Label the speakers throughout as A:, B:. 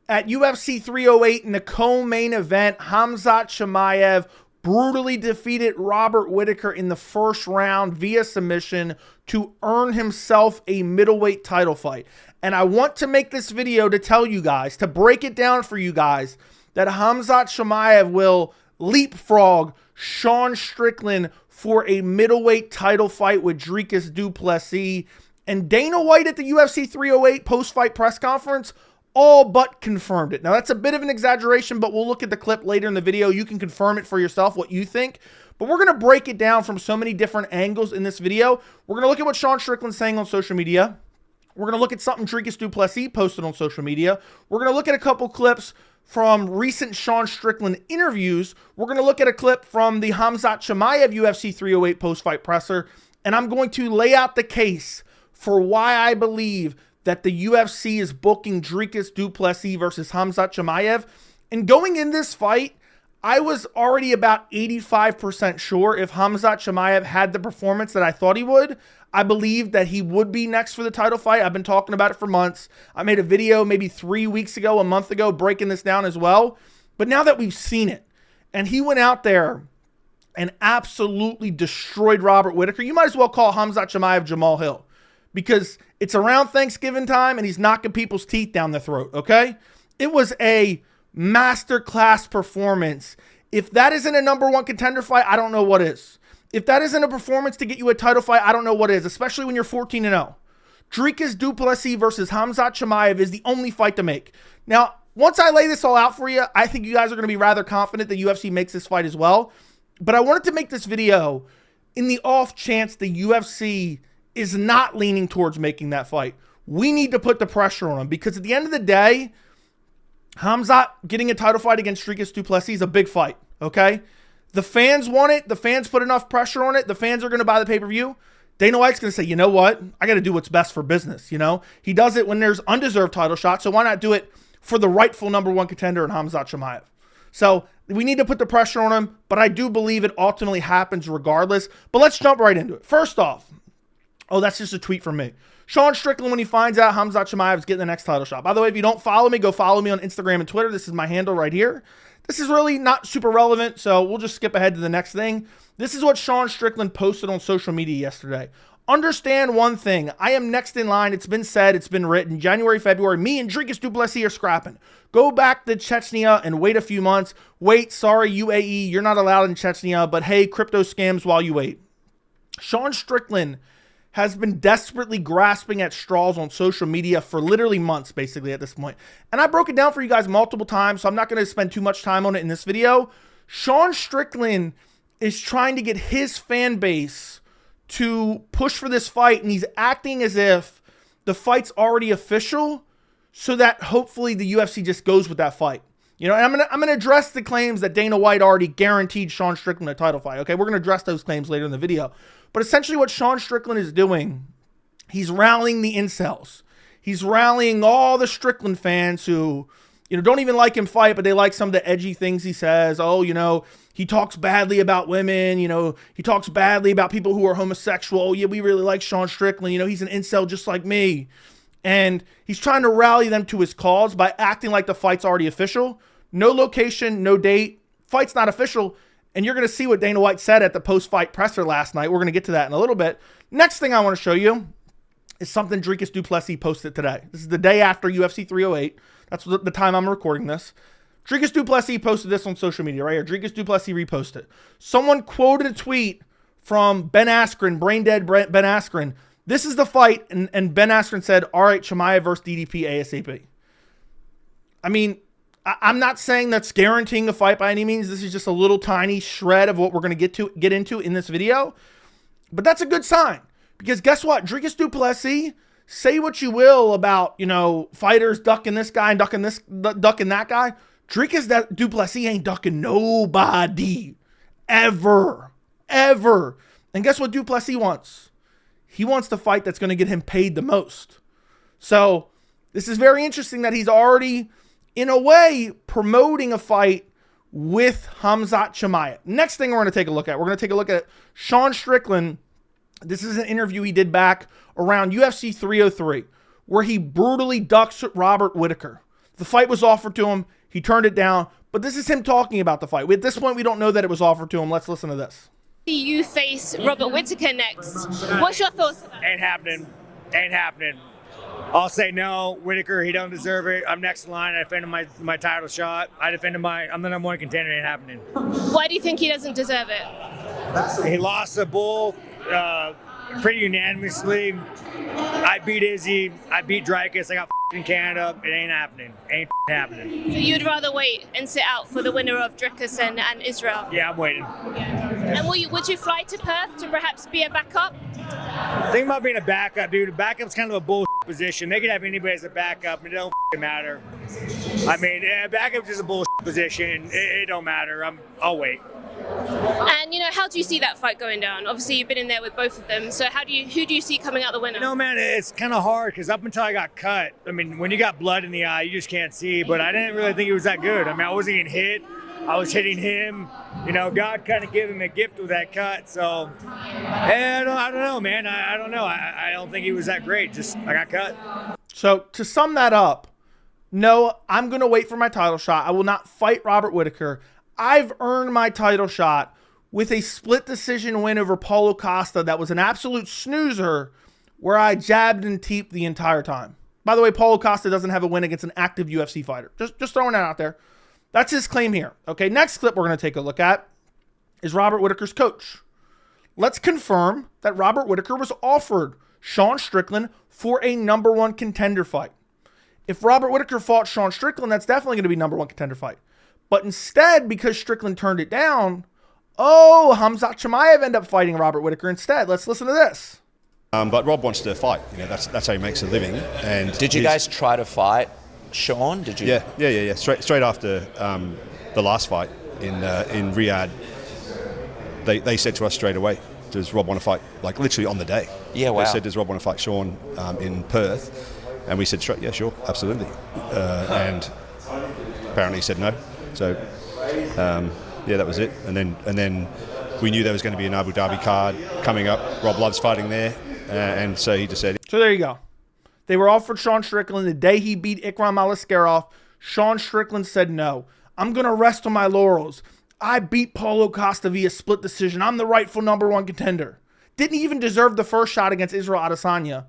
A: At UFC 308 in the co-main event, Khamzat Chimaev brutally defeated Robert Whtitaker in the first round via submission to earn himself a middleweight title fight. And I want to make this video to tell you guys, to break it down for you guys, that Khamzat Chimaev will leapfrog Sean Strickland for a middleweight title fight with Dricus Du Plessis. And Dana White at the UFC 308 post-fight press conference all but confirmed it. Now, that's a bit of an exaggeration, but we'll look at the clip later in the video. You can confirm it for yourself, what you think. But we're going to break it down from so many different angles in this video. We're going to look at what Sean Strickland's saying on social media. We're going to look at something Dricus Du Plessis posted on social media. We're going to look at a couple clips from recent Sean Strickland interviews. We're going to look at a clip from the Khamzat Chimaev UFC 308 post-fight presser. And I'm going to lay out the case for why I believe that the UFC is booking Dricus Du Plessis versus Khamzat Chimaev. And going in this fight, I was already about 85% sure if Khamzat Chimaev had the performance that I thought he would. I believed that he would be next for the title fight. I've been talking about it for months. I made a video maybe 3 weeks ago, a month ago, breaking this down as well. But now that we've seen it, and he went out there and absolutely destroyed Robert Whtitaker, you might as well call Khamzat Chimaev Jamal Hill, because it's around Thanksgiving time and he's knocking people's teeth down the throat, okay? It was a masterclass performance. If that isn't a #1 contender fight, I don't know what is. If that isn't a performance to get you a title fight, I don't know what is, especially when you're 14-0. Dricus Du Plessis versus Khamzat Chimaev is the only fight to make. Now, once I lay this all out for you, I think you guys are going to be rather confident that UFC makes this fight as well. But I wanted to make this video in the off chance the UFC is not leaning towards making that fight. We need to put the pressure on him, because at the end of the day, Khamzat getting a title fight against Dricus Du Plessis is a big fight, okay? The fans want it. The fans put enough pressure on it. The fans are going to buy the pay-per-view. Dana White's going to say, you know what? I got to do what's best for business, you know? He does it when there's undeserved title shots, so why not do it for the rightful #1 contender in Khamzat Chimaev? So we need to put the pressure on him, but I do believe it ultimately happens regardless. But let's jump right into it. First off, oh, that's just a tweet from me. Sean Strickland, when he finds out Khamzat Chimaev is getting the next title shot. By the way, if you don't follow me, go follow me on Instagram and Twitter. This is my handle right here. This is really not super relevant, so we'll just skip ahead to the next thing. This is what Sean Strickland posted on social media yesterday. Understand one thing. I am next in line. It's been said. It's been written. January, February, me and Dricus Du Plessis are scrapping. Go back to Chechnya and wait a few months. Wait, sorry, UAE, you're not allowed in Chechnya, but hey, crypto scams while you wait. Sean Strickland has been desperately grasping at straws on social media for literally months, basically, at this point. And I broke it down for you guys multiple times, so I'm not going to spend too much time on it in this video. Sean Strickland is trying to get his fan base to push for this fight, and he's acting as if the fight's already official, so that hopefully the UFC just goes with that fight. You know, and I'm gonna address the claims that Dana White already guaranteed Sean Strickland a title fight. Okay, we're gonna address those claims later in the video. But essentially what Sean Strickland is doing, he's rallying the incels. He's rallying all the Strickland fans who, you know, don't even like him fight, but they like some of the edgy things he says. Oh, you know, he talks badly about women. You know, he talks badly about people who are homosexual. Oh, yeah, we really like Sean Strickland. You know, he's an incel just like me. And he's trying to rally them to his cause by acting like the fight's already official. No location, no date. Fight's not official. And you're going to see what Dana White said at the post-fight presser last night. We're going to get to that in a little bit. Next thing I want to show you is something Dricus Du Plessis posted today. This is the day after UFC 308. That's the time I'm recording this. Dricus Du Plessis posted this on social media right here. Dricus Du Plessis reposted. Someone quoted a tweet from Ben Askren, brain dead Ben Askren. This is the fight, and Ben Askren said, all right, Chimaev versus DDP ASAP. I mean, I'm not saying that's guaranteeing a fight by any means. This is just a little tiny shred of what we're going to get into in this video. But that's a good sign, because guess what? Dricus Du Plessis, say what you will about, you know, fighters ducking this guy and ducking that guy. Dricus Du Plessis ain't ducking nobody ever. And guess what Du Plessis wants? He wants the fight that's going to get him paid the most. So this is very interesting that he's already, in a way, promoting a fight with Khamzat Chimaev. Next thing we're going to take a look at, we're going to take a look at Sean Strickland. This is an interview he did back around UFC 303, where he brutally ducks Robert Whtitaker. The fight was offered to him. He turned it down. But this is him talking about the fight. At this point, we don't know that it was offered to him. Let's listen to this.
B: You face Robert Whtitaker next. What's your thoughts on that?
C: Ain't happening. Ain't happening. I'll say no. Whitaker, he don't deserve it. I'm next in line. I defended my title shot. I'm the number one contender. It ain't happening.
B: Why do you think he doesn't deserve it?
C: He lost the bull pretty unanimously. I beat Izzy. I beat Dricus. I got in Canada. It ain't happening. Ain't happening.
B: So you'd rather wait and sit out for the winner of Dricus and Israel?
C: Yeah, I'm waiting.
B: And would you fly to Perth to perhaps be a backup?
C: Think about being a backup, dude. A backup's kind of a bull position. They could have anybody as a backup, and it don't matter. I mean, backup's just a bull position. It don't matter. I'll wait.
B: And how do you see that fight going down? Obviously, you've been in there with both of them. So who do you see coming out the winner?
C: Man, it's kind of hard because up until I got cut, I mean, when you got blood in the eye, you just can't see. But I didn't really think he was that good. I mean, I wasn't getting hit. I was hitting him. God kind of gave him a gift with that cut. So, I don't know, man. I don't know. I don't think he was that great. Just I got cut.
A: So to sum that up, no, I'm going to wait for my title shot. I will not fight Robert Whitaker. I've earned my title shot with a split decision win over Paulo Costa that was an absolute snoozer where I jabbed and teeped the entire time. By the way, Paulo Costa doesn't have a win against an active UFC fighter. Just throwing that out there. That's his claim here. Okay, next clip we're going to take a look at is Robert Whitaker's coach. Let's confirm that Robert Whitaker was offered Sean Strickland for a number one contender fight. If Robert Whitaker fought Sean Strickland, that's definitely going to be number one contender fight. But instead, because Strickland turned it down, Khamzat Chimaev ended up fighting Robert Whitaker instead. Let's listen to this.
D: But Rob wants to fight. That's how he makes a living. And
E: did you guys try to fight Sean? Did you?
D: Yeah. Straight after the last fight in Riyadh, they said to us straight away, does Rob want to fight? Like literally on the day.
E: Yeah, wow.
D: They said, does Rob want to fight Sean in Perth? And we said straight, yeah, sure, absolutely. And apparently he said no. So that was it. And then we knew there was going to be an Abu Dhabi card coming up. Rob loves fighting there, and so he just said.
A: So there you go. They were offered Sean Strickland the day he beat Ikram Aliskerov. Sean Strickland said no. I'm going to rest on my laurels. I beat Paulo Costa via split decision. I'm the rightful number one contender. Didn't even deserve the first shot against Israel Adesanya.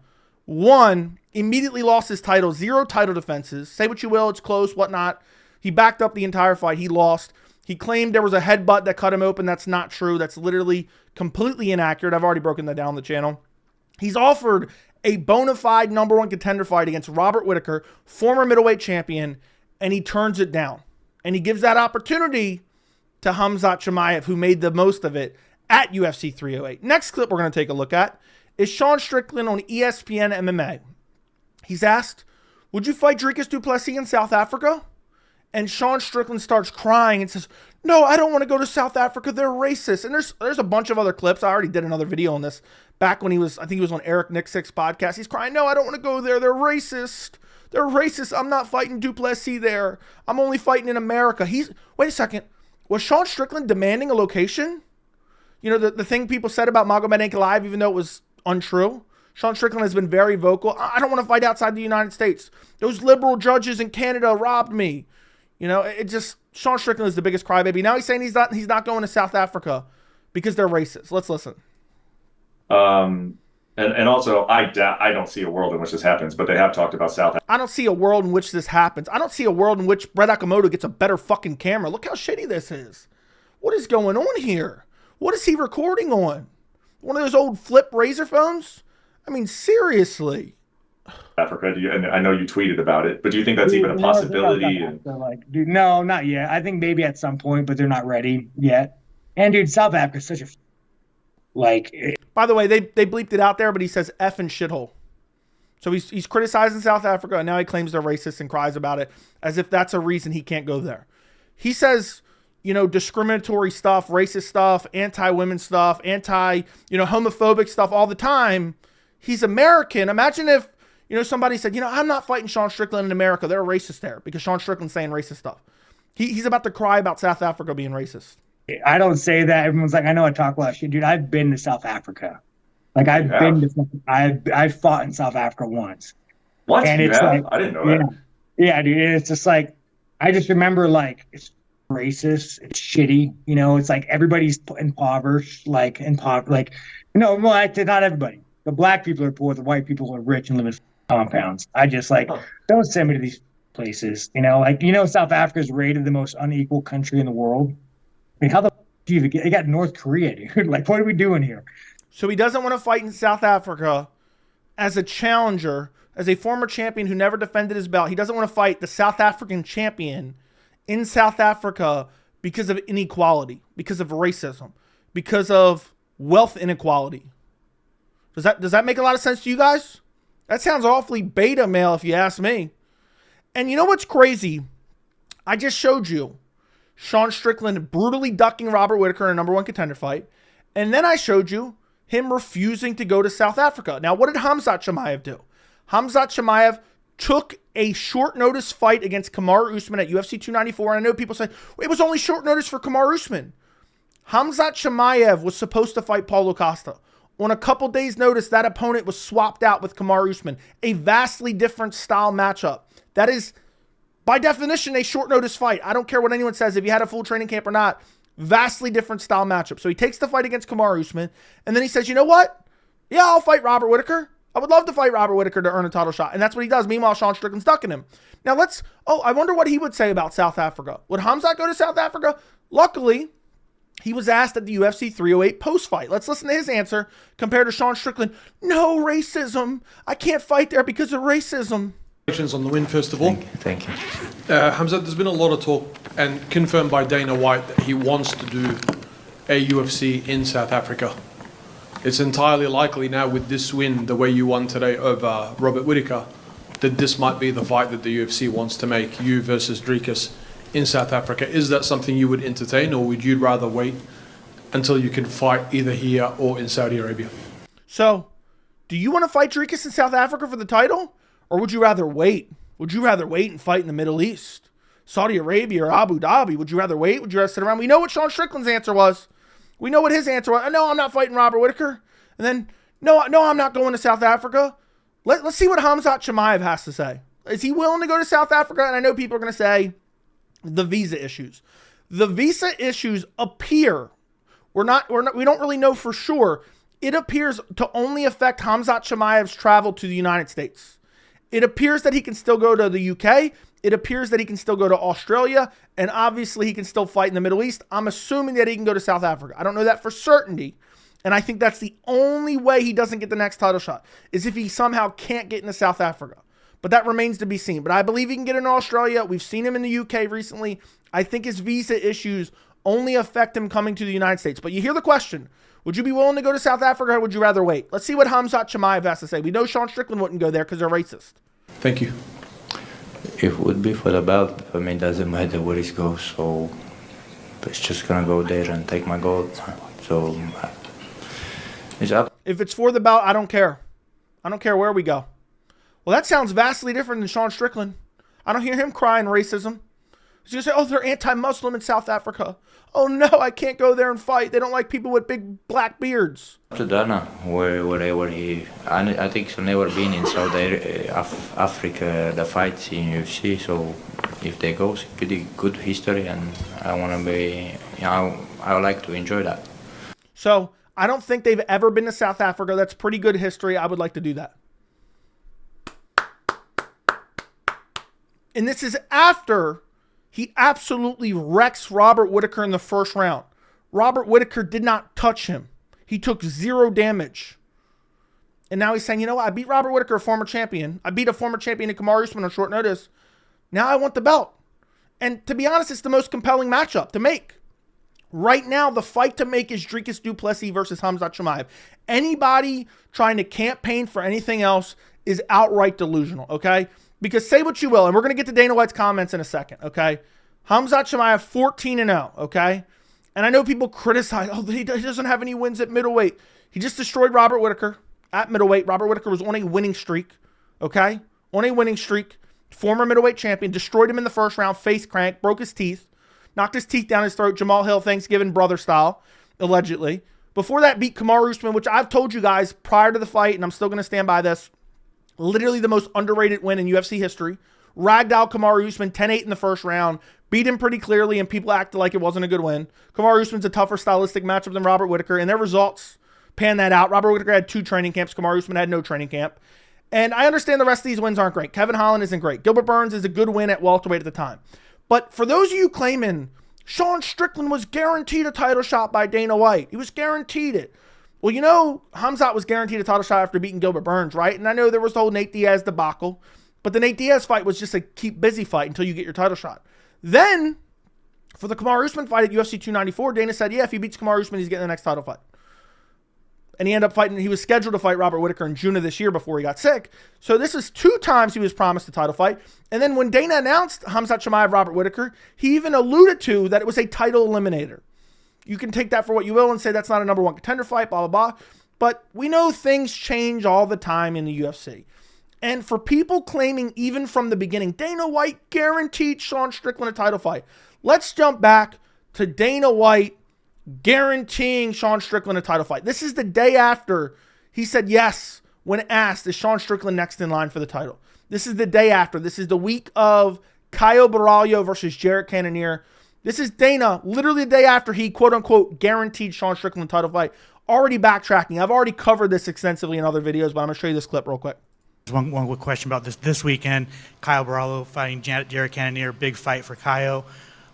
A: Won, immediately lost his title, 0 title defenses. Say what you will, it's close, whatnot. He backed up the entire fight. He lost. He claimed there was a headbutt that cut him open. That's not true. That's literally completely inaccurate. I've already broken that down on the channel. He's offered a bona fide number one contender fight against Robert Whitaker, former middleweight champion, and he turns it down. And he gives that opportunity to Khamzat Chimaev, who made the most of it at UFC 308. Next clip we're going to take a look at is Sean Strickland on ESPN MMA. He's asked, would you fight Dricus Du Plessis in South Africa? And Sean Strickland starts crying and says, no, I don't want to go to South Africa. They're racist. And there's a bunch of other clips. I already did another video on this back when I think he was on Eric Nixick's podcast. He's crying, no, I don't want to go there. They're racist. They're racist. I'm not fighting Du Plessis there. I'm only fighting in America. Wait a second. Was Sean Strickland demanding a location? The thing people said about Magomed Ankalaev, even though it was untrue. Sean Strickland has been very vocal. I don't want to fight outside the United States. Those liberal judges in Canada robbed me. Sean Strickland is the biggest crybaby. Now he's saying he's not going to South Africa because they're racist. Let's listen.
F: And also, I don't see a world in which this happens, but they have talked about South Africa.
A: I don't see a world in which this happens. I don't see a world in which Brett Okamoto gets a better fucking camera. Look how shitty this is. What is going on here? What is he recording on? One of those old flip razor phones? I mean, seriously.
F: Africa, and I know you tweeted about it, but do you think that's even a possibility?
G: Dude, no, not yet. I think maybe at some point, but they're not ready yet. And dude, South Africa is such a
A: By the way, they bleeped it out there, but he says F and shithole. So he's criticizing South Africa, and now he claims they're racist and cries about it as if that's a reason he can't go there. He says, discriminatory stuff, racist stuff, anti-women stuff, homophobic stuff all the time. He's American. Imagine if, somebody said, I'm not fighting Sean Strickland in America. They're racist there because Sean Strickland's saying racist stuff. He's about to cry about South Africa being racist.
G: I don't say that. Everyone's like, I know I talk a lot of shit, dude. I've been to South Africa. I've fought in South Africa once.
F: What?
G: And it's
F: I didn't know that.
G: Yeah, dude. It's just like I just remember like it's racist, it's shitty. It's like everybody's impoverished, like no, well, not everybody. The black people are poor, the white people are rich and live in compounds. I just like don't send me to these places. South Africa is rated the most unequal country in the world. I mean, how the do you even get? They got North Korea, dude. Like, what are we doing here?
A: So he doesn't want to fight in South Africa as a challenger, as a former champion who never defended his belt. He doesn't want to fight the South African champion in South Africa because of inequality, because of racism, because of wealth inequality. Does that make a lot of sense to you guys? That sounds awfully beta male if you ask me. And you know what's crazy? I just showed you Sean Strickland brutally ducking Robert Whtitaker in a number one contender fight. And then I showed you him refusing to go to South Africa. Now, what did Khamzat Chimaev do? Khamzat Chimaev took a short notice fight against Kamaru Usman at UFC 294. And I know people say, it was only short notice for Kamaru Usman. Khamzat Chimaev was supposed to fight Paulo Costa. On a couple days' notice, that opponent was swapped out with Kamaru Usman. A vastly different style matchup. That is, by definition, a short notice fight. I don't care what anyone says, if you had a full training camp or not. Vastly different style matchup. So he takes the fight against Kamaru Usman, and then he says, you know what? Yeah, I'll fight Robert Whtitaker. I would love to fight Robert Whtitaker to earn a title shot. And that's what he does. Meanwhile, Sean Strickland's ducking him. Now I wonder what he would say about South Africa. Would Khamzat go to South Africa? Luckily, he was asked at the UFC 308 post-fight. Let's listen to his answer compared to Sean Strickland. No racism. I can't fight there because of racism.
H: Congratulations on the win, first of all.
E: Thank you.
H: Khamzat, there's been a lot of talk and confirmed by Dana White that he wants to do a UFC in South Africa. It's entirely likely now with this win, the way you won today over Robert Whtitaker, that this might be the fight that the UFC wants to make, you versus Dricus in South Africa. Is that something you would entertain, or would you rather wait until you can fight either here or in Saudi Arabia?
A: So, do you want to fight Dricus in South Africa for the title? Or would you rather wait? Would you rather wait and fight in the Middle East? Saudi Arabia or Abu Dhabi? Would you rather wait? Would you rather sit around? We know what Sean Strickland's answer was. We know what his answer was. No, I'm not fighting Robert Whtitaker. And then, no, I'm not going to South Africa. Let's see what Khamzat Chimaev has to say. Is he willing to go to South Africa? And I know people are going to say the visa issues. The visa issues appear, we don't really know for sure. It appears to only affect Khamzat Chimaev's travel to the United States. It appears that he can still go to the UK. It appears that he can still go to Australia. And obviously he can still fight in the Middle East. I'm assuming that he can go to South Africa. I don't know that for certainty. And I think that's the only way he doesn't get the next title shot, is if he somehow can't get into South Africa. But that remains to be seen. But I believe he can get into Australia. We've seen him in the UK recently. I think his visa issues only affect him coming to the United States. But you hear the question. Would you be willing to go to South Africa, or would you rather wait? Let's see what Khamzat Chimaev has to say. We know Sean Strickland wouldn't go there because they're racist.
H: Thank you.
I: If it would be for the belt, I mean, it doesn't matter where it goes, so it's just gonna go there and take my gold. So it's up.
A: If it's for the belt, I don't care. I don't care where we go. Well, that sounds vastly different than Sean Strickland. I don't hear him crying racism. He's going to say, oh, they're anti-Muslim in South Africa. Oh, no, I can't go there and fight. They don't like people with big black beards.
I: To Dana, wherever he... I think he's never been in Saudi Africa, the fights in UFC, so if they go, it's pretty good history, and I want to be... I would like to enjoy that.
A: So, I don't think they've ever been to South Africa. That's pretty good history. I would like to do that. And this is after he absolutely wrecks Robert Whtitaker in the first round. Robert Whtitaker did not touch him. He took 0 damage. And now he's saying, you know what? I beat Robert Whtitaker, a former champion. I beat a former champion in Kamaru Usman on short notice. Now I want the belt. And to be honest, it's the most compelling matchup to make. Right now, the fight to make is Dricus Du Plessis versus Khamzat Chimaev. Anybody trying to campaign for anything else is outright delusional, okay? Because say what you will, and we're going to get to Dana White's comments in a second, okay? Khamzat Chimaev, 14-0, okay? And I know people criticize, oh, he doesn't have any wins at middleweight. He just destroyed Robert Whtitaker at middleweight. Robert Whtitaker was on a winning streak, okay? On a winning streak. Former middleweight champion, destroyed him in the first round, face crank, broke his teeth, knocked his teeth down his throat, Jamal Hill Thanksgiving brother style, allegedly. Before that, beat Kamaru Usman, which I've told you guys prior to the fight, and I'm still going to stand by this, literally the most underrated win in UFC history. ragdoll Kamaru Usman 10-8 in the first round, beat him pretty clearly, and people acted like it wasn't a good win. Kamaru Usman's a tougher stylistic matchup than Robert Whittaker, and their results pan that out. Robert Whittaker had 2 training camps. Kamaru Usman had no training camp. And I understand the rest of these wins aren't great. Kevin Holland isn't great. Gilbert Burns is a good win at welterweight at the time. But for those of you claiming Sean Strickland was guaranteed a title shot by Dana White, he was guaranteed it. Well, you know, Khamzat was guaranteed a title shot after beating Gilbert Burns, right? And I know there was the whole Nate Diaz debacle, but the Nate Diaz fight was just a keep busy fight until you get your title shot. Then, for the Kamaru Usman fight at UFC 294, Dana said, yeah, if he beats Kamaru Usman, he's getting the next title fight. And he ended up fighting, he was scheduled to fight Robert Whittaker in June of this year before he got sick. So this is 2 times he was promised a title fight. And then when Dana announced Khamzat Chimaev, Robert Whittaker, he even alluded to that it was a title eliminator. You can take that for what you will and say that's not a number 1 contender fight, blah, blah, blah. But we know things change all the time in the UFC. And for people claiming even from the beginning, Dana White guaranteed Sean Strickland a title fight. Let's jump back to Dana White guaranteeing Sean Strickland a title fight. This is the day after he said yes when asked, is Sean Strickland next in line for the title? This is the day after. This is the week of Caio Borralho versus Jared Cannonier. This is Dana literally the day after he quote-unquote guaranteed Sean Strickland a title fight. Already backtracking. I've already covered this extensively in other videos, but I'm going to show you this clip real quick.
J: One quick question about this weekend. Caio Borralho fighting Jared Cannonier, big fight for Caio.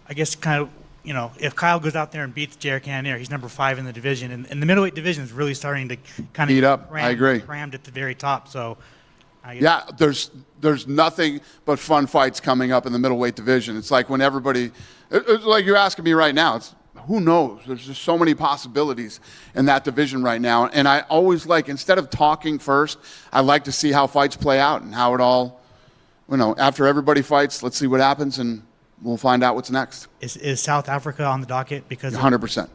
J: I guess kind of, you know, if Kyle goes out there and beats Jared Cannonier, he's number 5 in the division, and the middleweight division is really starting to kind of
K: heat up. I agree.
J: Crammed at the very top. So,
K: yeah, there's nothing but fun fights coming up in the middleweight division. It's like when everybody, it's like you're asking me right now. It's who knows? There's just so many possibilities in that division right now, and I always like, instead of talking first, I like to see how fights play out and how it all, you know, after everybody fights, let's see what happens and we'll find out what's next.
J: Is South Africa on the docket? Because
K: 100%.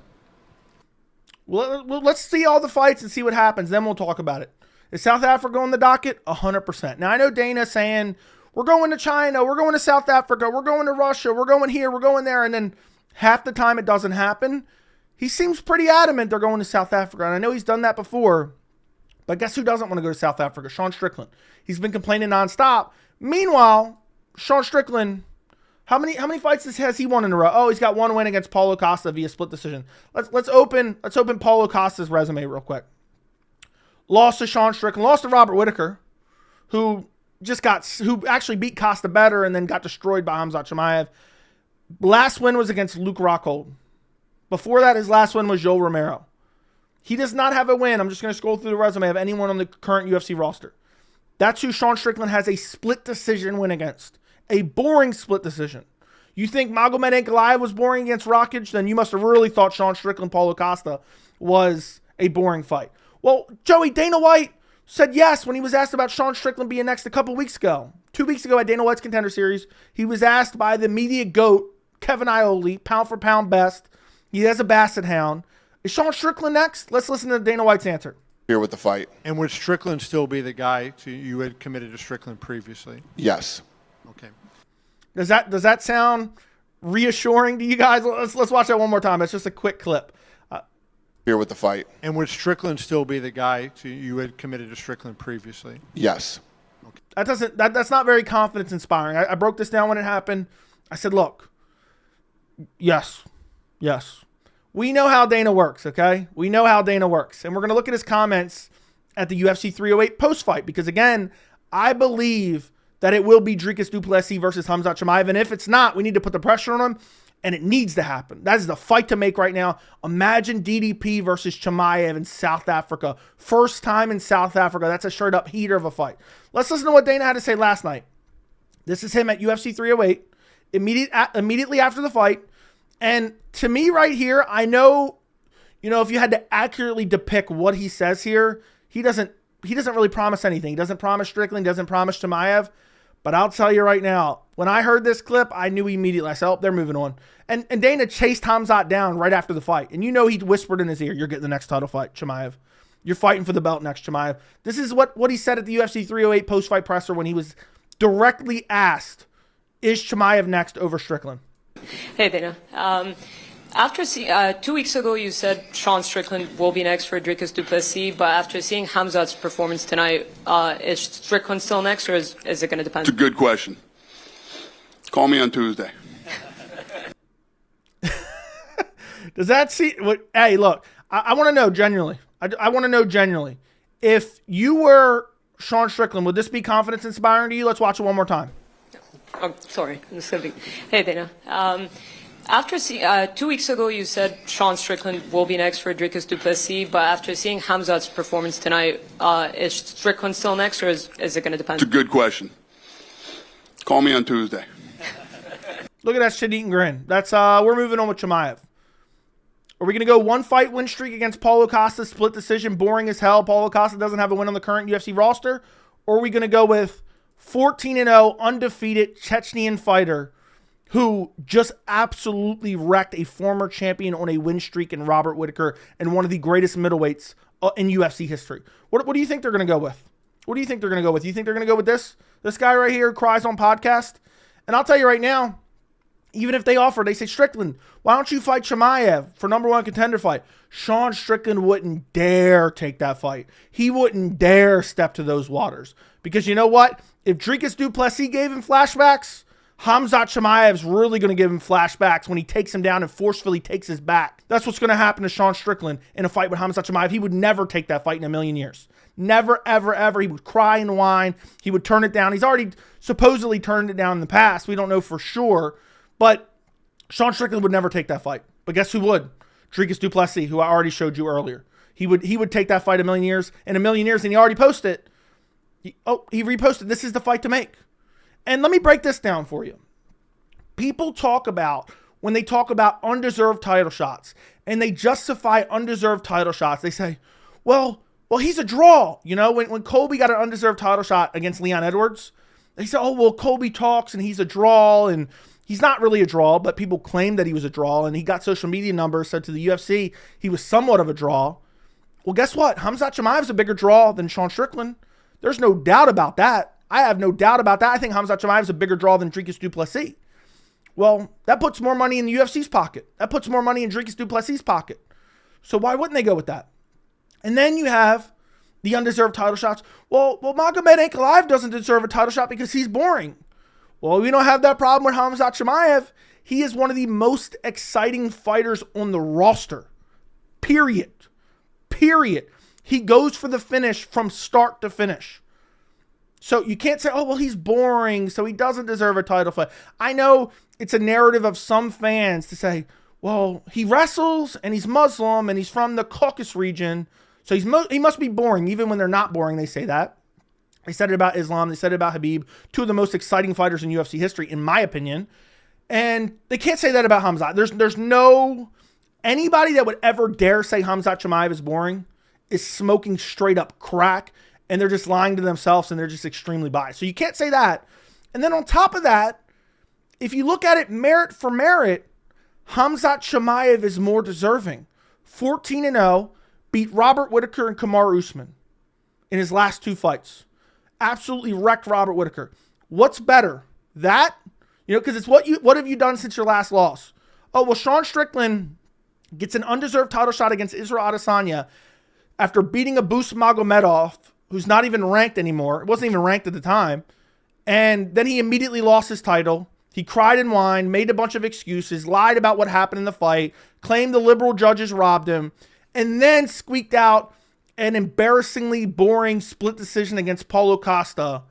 A: Well, let's see all the fights and see what happens. Then we'll talk about it. Is South Africa on the docket? 100%. Now, I know Dana's saying, we're going to China, we're going to South Africa, we're going to Russia, we're going here, we're going there, and then half the time it doesn't happen. He seems pretty adamant they're going to South Africa, and I know he's done that before, but guess who doesn't want to go to South Africa? Sean Strickland. He's been complaining nonstop. Meanwhile, Sean Strickland, how many fights has he won in a row? Oh, he's got 1 win against Paulo Costa via split decision. Let's open Paulo Costa's resume real quick. Lost to Sean Strickland, lost to Robert Whittaker, who actually beat Costa better and then got destroyed by Khamzat Chimaev. Last win was against Luke Rockhold. Before that, his last win was Joel Romero. He does not have a win. I'm just going to scroll through the resume of anyone on the current UFC roster. That's who Sean Strickland has a split decision win against. A boring split decision. You think Magomed Ankalaev was boring against Rakic? Then you must have really thought Sean Strickland, Paulo Costa was a boring fight. Well, Joey, Dana White said yes when he was asked about Sean Strickland being next a couple weeks ago. 2 weeks ago at Dana White's Contender Series, he was asked by the media GOAT, Kevin Iole, pound for pound best. He has a basset hound. Is Sean Strickland next? Let's listen to Dana White's answer.
K: Here with the fight.
L: And would Strickland still be the guy you had committed to Strickland previously?
K: Yes.
L: Okay.
A: Does that sound reassuring to you guys? Let's watch that one more time. It's just a quick clip.
K: Here with the fight.
L: And would Strickland still be the guy you had committed to Strickland previously?
K: Yes.
L: Okay.
A: That's not very confidence inspiring. I broke this down when it happened. I said, look, yes. We know how Dana works, okay? We know how Dana works. And we're going to look at his comments at the UFC 308 post-fight because, again, I believe that it will be Dricus Du Plessis versus Khamzat Chimaev. And if it's not, we need to put the pressure on him, and it needs to happen. That is the fight to make right now. Imagine DDP versus Chimaev in South Africa. First time in South Africa. That's a straight-up heater of a fight. Let's listen to what Dana had to say last night. This is him at UFC 308, immediately after the fight. And to me right here, I know, if you had to accurately depict what he says here, he doesn't really promise anything. He doesn't promise Strickland, doesn't promise Chimaev. But I'll tell you right now, when I heard this clip, I knew immediately. I said, oh, they're moving on. And Dana chased Khamzat down right after the fight. And he whispered in his ear, you're getting the next title fight, Chimaev. You're fighting for the belt next, Chimaev. This is what he said at the UFC 308 post-fight presser when he was directly asked, is Chimaev next over Strickland?
M: Hey, Dana. After 2 weeks ago, you said Sean Strickland will be next for Dricus Du Plessis, but after seeing Khamzat's performance tonight, is Strickland still next, or is it going to depend?
K: It's a good question. Call me on Tuesday.
A: Does that see what? Hey, look, I want to know genuinely. I want to know genuinely. If you were Sean Strickland, would this be confidence inspiring to you? Let's watch it one more time.
M: Oh, sorry. Hey, Dana. After 2 weeks ago, you said Sean Strickland will be next for Dricus Du Plessis, but after seeing Khamzat's performance tonight, is Strickland still next, or is it going to depend?
K: It's a good question. Call me on Tuesday.
A: Look at that shit-eating grin. That's we're moving on with Chimaev. Are we going to go one fight win streak against Paulo Costa, split decision, boring as hell? Paulo Costa doesn't have a win on the current UFC roster. Or are we going to go with 14-0, undefeated Chechnyan fighter who just absolutely wrecked a former champion on a win streak in Robert Whtitaker and one of the greatest middleweights in UFC history? What do you think they're going to go with? What do you think they're going to go with? You think they're going to go with this guy right here who cries on podcast? And I'll tell you right now, even if they offer, they say, Strickland, why don't you fight Chimaev for #1 contender fight? Sean Strickland wouldn't dare take that fight. He wouldn't dare step to those waters. Because you know what? If Dricus Du Plessis gave him flashbacks, Khamzat Chimaev's really going to give him flashbacks when he takes him down and forcefully takes his back. That's what's going to happen to Sean Strickland in a fight with Khamzat Chimaev. He would never take that fight in a million years. Never, ever, ever. He would cry and whine. He would turn it down. He's already supposedly turned it down in the past. We don't know for sure. But Sean Strickland would never take that fight. But guess who would? Dricus Du Plessis, who I already showed you earlier. He would take that fight in a million years, and he already posted it. He reposted, this is the fight to make. And let me break this down for you. People talk about, when they talk about undeserved title shots, and they justify undeserved title shots, they say, well, he's a draw. You know, when Colby got an undeserved title shot against Leon Edwards, they said, oh, well, Colby talks, and he's a draw, and he's not really a draw, but people claimed that he was a draw, and he got social media numbers, said to the UFC he was somewhat of a draw. Well, guess what? Khamzat Chimaev's a bigger draw than Sean Strickland. There's no doubt about that. I have no doubt about that. I think Khamzat Chimaev's a bigger draw than Dricus Du Plessis. Well, that puts more money in the UFC's pocket. That puts more money in Dricus Du Plessis' pocket. So why wouldn't they go with that? And then you have the undeserved title shots. Well, Magomed Ankalaev doesn't deserve a title shot because he's boring. Well, we don't have that problem with Khamzat Chimaev. He is one of the most exciting fighters on the roster. Period. He goes for the finish from start to finish. So you can't say, oh, well, he's boring, so he doesn't deserve a title fight. I know it's a narrative of some fans to say, well, he wrestles and he's Muslim and he's from the Caucasus region, so he must be boring. Even when they're not boring, they say that. They said it about Islam. They said it about Khabib, two of the most exciting fighters in UFC history, in my opinion. And they can't say that about Khamzat. There's no anybody that would ever dare say Khamzat Chimaev is boring is smoking straight up crack, and they're just lying to themselves, and they're just extremely biased. So you can't say that. And then on top of that, if you look at it merit for merit, Khamzat Chimaev is more deserving. 14-0, beat Robert Whtitaker and Kamaru Usman in his last two fights. Absolutely wrecked Robert Whtitaker. What's better? That? You know, because it's what have you done since your last loss? Oh, well, Sean Strickland gets an undeserved title shot against Israel Adesanya after beating Abus Magomedov, who's not even ranked anymore. It wasn't even ranked at the time. And then he immediately lost his title. He cried and whined, made a bunch of excuses, lied about what happened in the fight, claimed the liberal judges robbed him, and then squeaked out an embarrassingly boring split decision against Paulo Costa,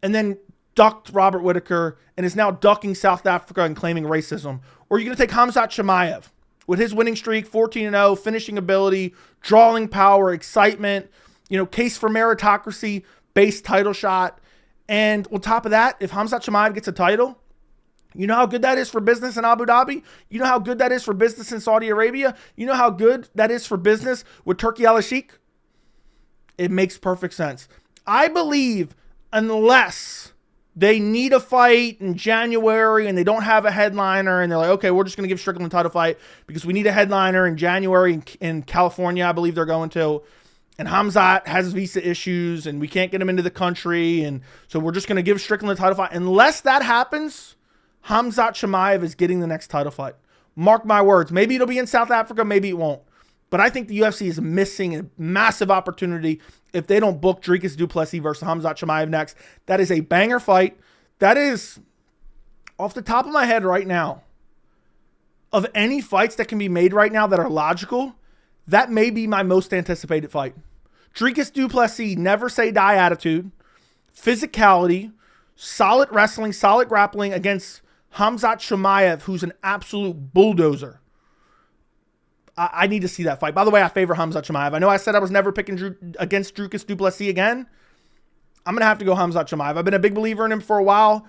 A: and then ducked Robert Whtitaker and is now ducking South Africa and claiming racism. Or are you going to take Khamzat Chimaev with his winning streak, 14-0, finishing ability, drawing power, excitement, case for meritocracy, base title shot. And on top of that, if Khamzat Chimaev gets a title, you know how good that is for business in Abu Dhabi? You know how good that is for business in Saudi Arabia? You know how good that is for business with Turkey Al-Sheikh? It makes perfect sense. I believe unless they need a fight in January and they don't have a headliner and they're like, okay, we're just going to give Strickland a title fight because we need a headliner in January in California, I believe they're going to. And Khamzat has visa issues and we can't get him into the country. And so we're just going to give Strickland a title fight. Unless that happens, Khamzat Chimaev is getting the next title fight. Mark my words. Maybe it'll be in South Africa. Maybe it won't. But I think the UFC is missing a massive opportunity if they don't book Dricus Du Plessis versus Khamzat Chimaev next. That is a banger fight. That is off the top of my head right now, of any fights that can be made right now that are logical, that may be my most anticipated fight. Dricus Du Plessis, never say die attitude, physicality, solid wrestling, solid grappling against Khamzat Chimaev, who's an absolute bulldozer. I need to see that fight. By the way, I favor Khamzat Chimaev. I know I said I was never picking against Dricus Du Plessis again. I'm going to have to go Khamzat Chimaev. I've been a big believer in him for a while.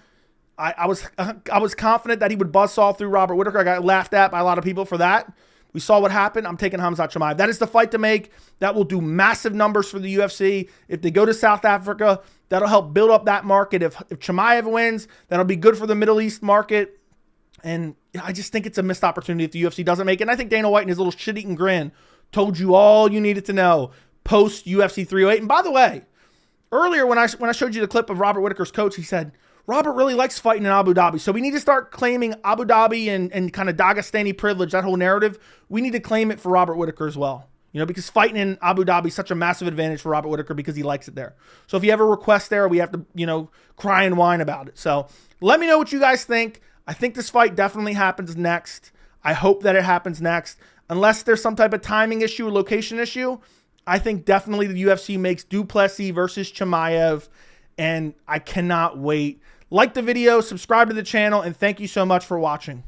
A: I was confident that he would buzzsaw through Robert Whtitaker. I got laughed at by a lot of people for that. We saw what happened. I'm taking Khamzat Chimaev. That is the fight to make. That will do massive numbers for the UFC. If they go to South Africa, that'll help build up that market. If Chimaev wins, that'll be good for the Middle East market. And I just think it's a missed opportunity if the UFC doesn't make it. And I think Dana White, in his little shit-eating grin, told you all you needed to know post UFC 308. And by the way, earlier when I showed you the clip of Robert Whittaker's coach, he said, Robert really likes fighting in Abu Dhabi. So we need to start claiming Abu Dhabi and kind of Dagestani privilege, that whole narrative. We need to claim it for Robert Whtitaker as well. You know, because fighting in Abu Dhabi is such a massive advantage for Robert Whtitaker because he likes it there. So if you have a request there, we have to, you know, cry and whine about it. So let me know what you guys think. I think this fight definitely happens next. I hope that it happens next. Unless there's some type of timing issue or location issue, I think definitely the UFC makes Du Plessis versus Chimaev, and I cannot wait. Like the video, subscribe to the channel, and thank you so much for watching.